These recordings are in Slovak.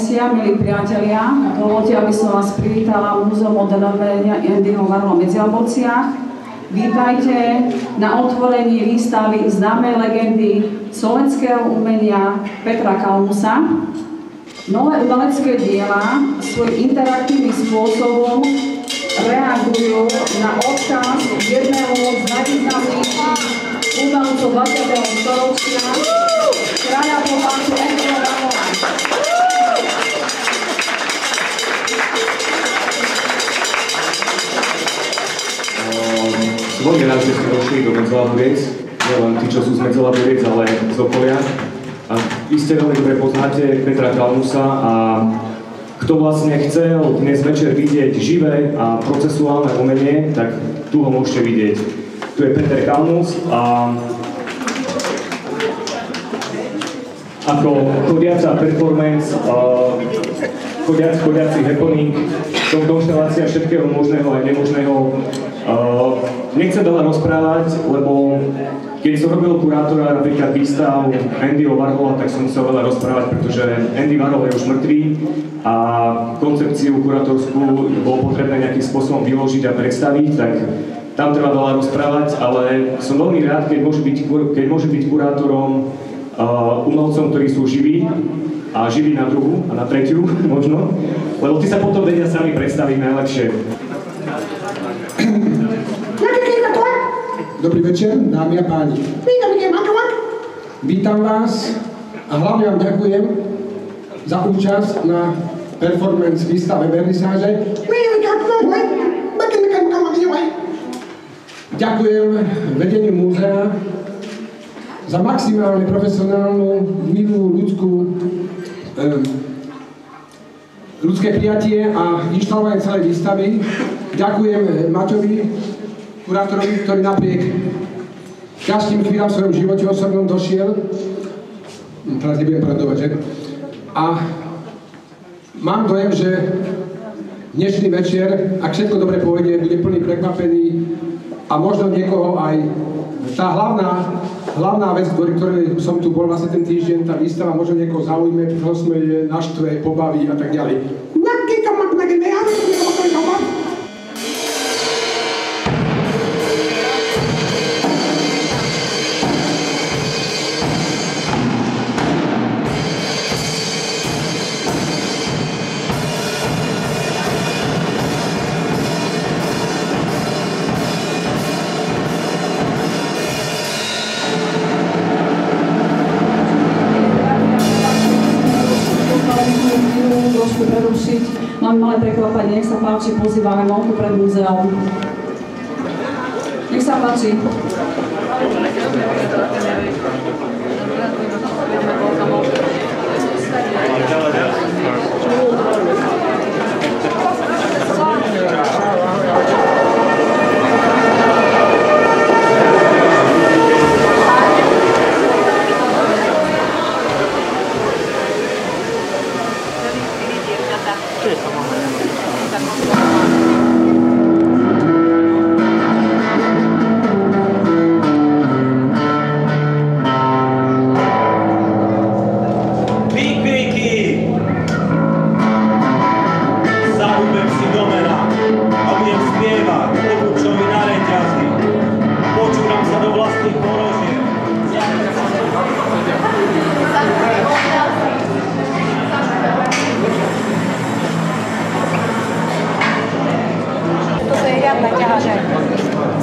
komisia, milí priatelia, dovoľte, aby som vás privítala v Múzeu moderného Andyho Warhola v Medziľabovciach. Vítajte na otvorení výstavy známej legendy slovenského umenia Petra Kalmusa. Nové umelecké diela svojím interaktívnym spôsobom reagujú na odkaz jedného z najvýznamnejších umelcov 20. storočia, kráľa popásu Andyho Warhola. Som veľmi rád, že ste došli do Medziľaboviec, nielen tí, čo sú z Medziľaboviec, ale z okolia. A vy ste veľmi dobre poznáte Petra Kalmusa a kto vlastne chcel dnes večer vidieť živé a procesuálne umenie, tak tu ho môžete vidieť. Tu je Peter Kalmus a ako chodiaca performance, chodiaci happening, konštelácia všetkého možného a nemožného. Nechcem veľa rozprávať, lebo keď som robil kurátora napríklad výstav Andyho Warhola, tak som musel veľa rozprávať, pretože Andy Warhol je už mŕtvý a koncepciu kurátorskú bolo potrebné nejakým spôsobom vyložiť a predstaviť, tak tam treba veľa rozprávať, ale som veľmi rád, keď môže byť kurátorom umelcom, ktorí sú živí a živí na druhú a na tretiu možno, lebo tí sa potom vedia sami predstaviť najlepšie. Dobrý večer, dámy a páni. Vítam vás a hlavne vám ďakujem za účasť na performance výstave vernisáže. Ďakujem vedeniu múzea za maximálne profesionálnu, milú, ľudské prijatie a inštalovanie celej výstavy. Ďakujem Maťovi, kurátorovi, ktorý napriek ťažkým chvíľam v svojom živote osobnom došiel. Teraz nebudem poradovať, že? A mám dojem, že dnešný večer, ak všetko dobre pôjde, bude plný prekvapený a možno niekoho aj tá hlavná vec, ktorej som tu bol vlastne ten týždeň, tá výstava možno niekoho zaujme, prosmeje, naštve, pobaví a tak ďalej. Máme malé prekvapenie, nech sa páči, pozývame vonku pred múzeum. Nech sa páči.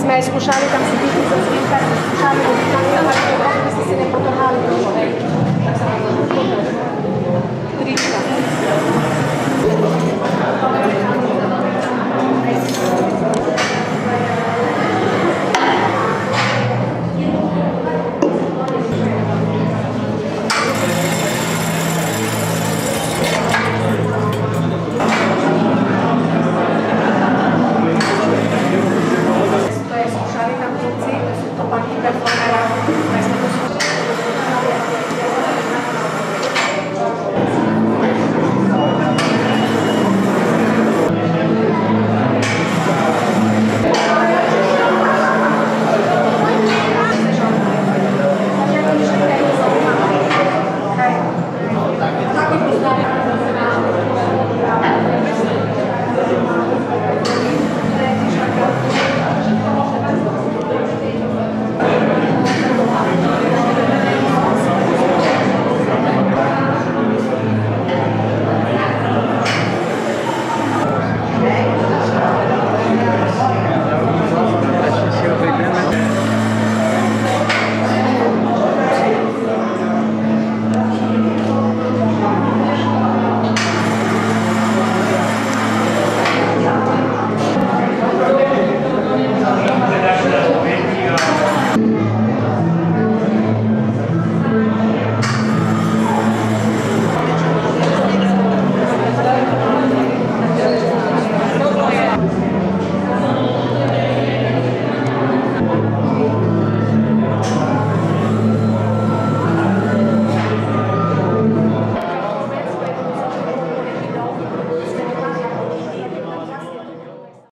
Sme aj skúšali tam